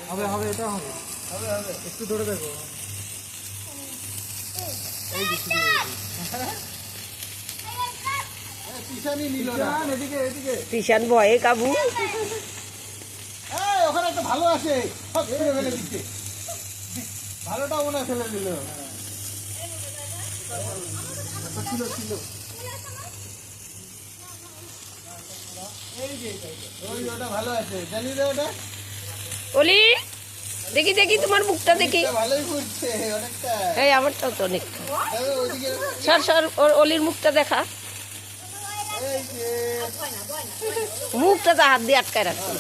হবে হবে, এটা হবে হবে হবে, একটু ধরে দেখো। এই যে এদিকে এদিকে তিশান ভয়ে কাবু। ওখানে একটা ভালো আছে, সব ফেলে ফেলে দিচ্ছে। ভালোটা মনে ফেলে দিল। ছিল ছিল এই যে ওই ওটা ভালো আছে, জানি রে ওটা। অলি দেখি দেখি তোমার মুখটা দেখি। ভালোই ঘুরছে অনেকটা। এই আমারটাও তো অনেকটা। ওইদিকে সর সর, অলির মুখটা দেখা। এই যে মুখটা তো হাত দিয়ে আটকায় রাখছি।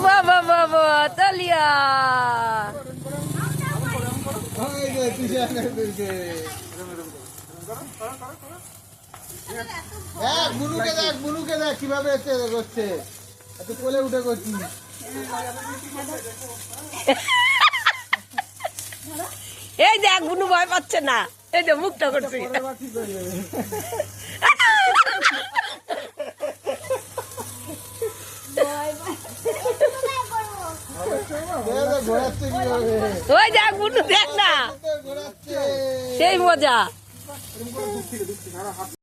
বাবা বাবা তালিয়া বুনুকে দেখ কিভাবে করছে, এত কোলে উঠে করছি। এই দেখ বুনু ভয় পাচ্ছে না, এই যে মুখটা করছে। ওই দেখ বুনু, দেখ না, সেই মজা।